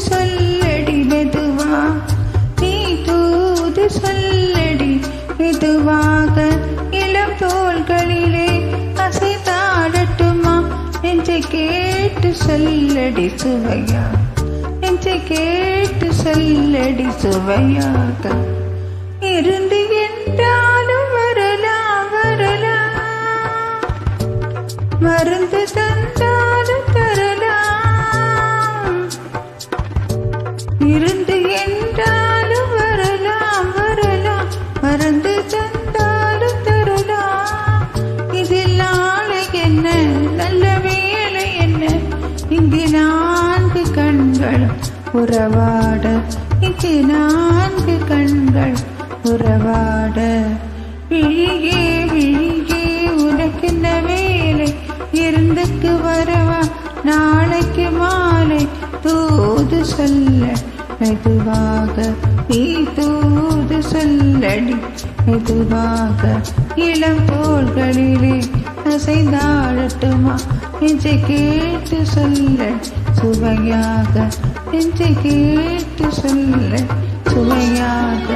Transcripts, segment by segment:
சொல்லடி மெதுவா, நீ தூது சொல்லடி மெதுவாக, இளம் தோள்களிலே அசைத்தாடட்டுமா, நெஞ்சை கேட்டு சொல்லடி சுவையா, நெஞ்சை கேட்டு சொல்லடி சுவையாக, இருந்து என்றாலும் வரலாம் வரலாம், மருந்து தந்தாலும் தரலாம், இருந்து என்றாலும் வரலாம் வரலாம், மருந்து தந்தாலும் தரலாம், இதில் நாளை என்ன நல்ல வேலை என்ன, இங்கு 4 கண்கள் உறவாட, இங்கு 4 கண்கள் உறவாட, விழியே விழியே உனக்கு இந்த வேலை, இருந்துக்கு வரவா நாளைக்கு மாலை, தூது சொல்ல மெதுவாக, நீ தூது சொல்லடி மெதுவாக, இளம் தோள்களிலே அசைந்தாடட்டுமா, நெஞ்சை கேட்டு சொல்ல சுவையாக, நெஞ்சை கேட்டு சொல்ல சுவையாக.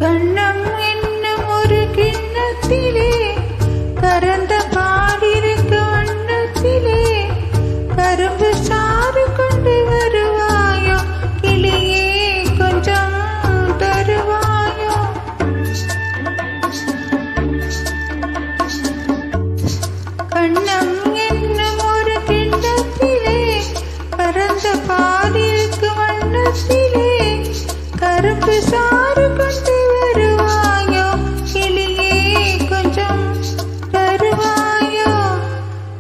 கண்ணம் என்னும் ஒரு கிண்ணத்திலே கறந்த பாடிருக்க வண்ணத்திலே, கரும்பு சாறு கொண்டு வருவாயோ, கிளியே கொஞ்சம் தருவாயோ, கண்ணம் என்னும் ஒரு கிண்ணத்திலே கறந்த பாடிருக்க வண்ணத்திலே, கரும்பு சாறு கொண்டு வருவாயோ, கிளியே கொஞ்சம் தருவாயோ,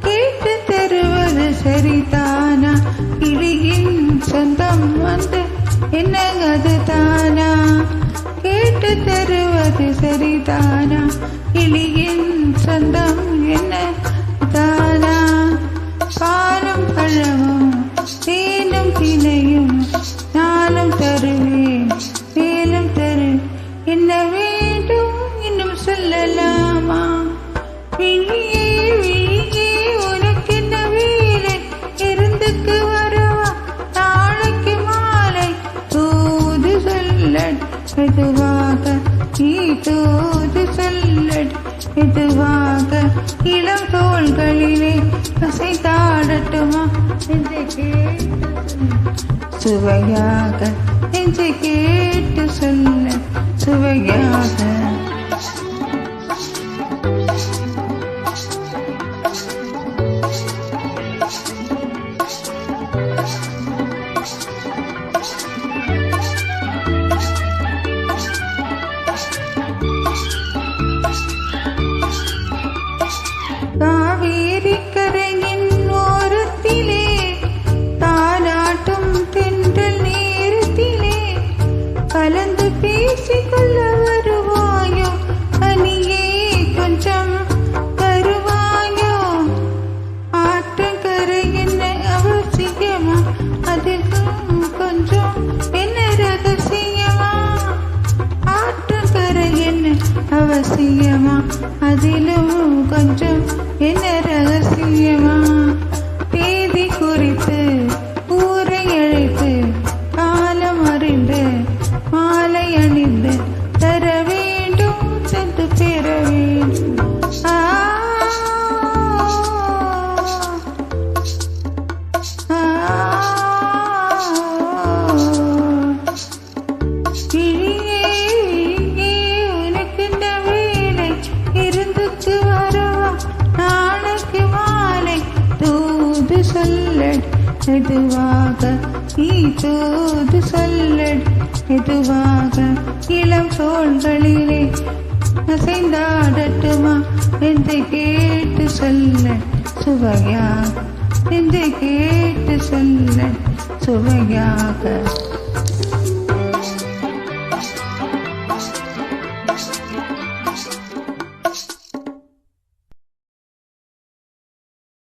கேட்டு தருவது சரிதானா, கிளியின் சொந்தம் வந்து என்ன அது தானா, கேட்டு தருவது சரிதானா, கிளியின் சொந்தம் என்ன தானா, பாலும் பழமும் தேனும் தினையும் நானும் தருவேன் மேலும் தரு, என்ன வேண்டும் இன்னும் சொல்லலாமா, விழியே விழியே உனக்கு என்ன வேலை, இருந்துக்கு வரவா நாளைக்கு மாலை, தூது சொல்லடி மெதுவாக, நீ தூது சொல்லடி மெதுவாக, இளம் தோள்களிலே அசைத்தாடட்டுமா, நெஞ்சை கேட்டு சுவையாக, நெஞ்சை கேட்டு சொல்ல சுவையாக. காவேரி கரையின் ஓரத்திலே தாலாட்டும் தென்றல் நேரத்திலே, கலந்து பேசிக்கொள்ள வருவாயோ, அணியே கொஞ்சம் தருவாயோ, ஆற்றங்கரை என்ன அவசியமா, அதுக்கும் கொஞ்சம் என்ன ரகசியமா, ஆற்றங்கரை என்ன அவசியமா, அதிலும் கொஞ்சம் என்ன ரகசியமா, தேதி குறித்து ஊரை அழைத்து காலம் அறிந்து மாலை அணிந்து தர வேண்டும், சென்று பெற வேண்டும், உனக்கு இந்த வேலை, இருந்துக்கு வரவா நாளைக்கு மாலை, சொல்லடி மெதுவாக நீ தூது சொல்லடி மெதுவாக இளம் தோள்களிலே அசைந்தாடட்டுமா என்று கேட்டு சொல்ல சுவையாக என்று கேட்டு சொல்ல சுவையாக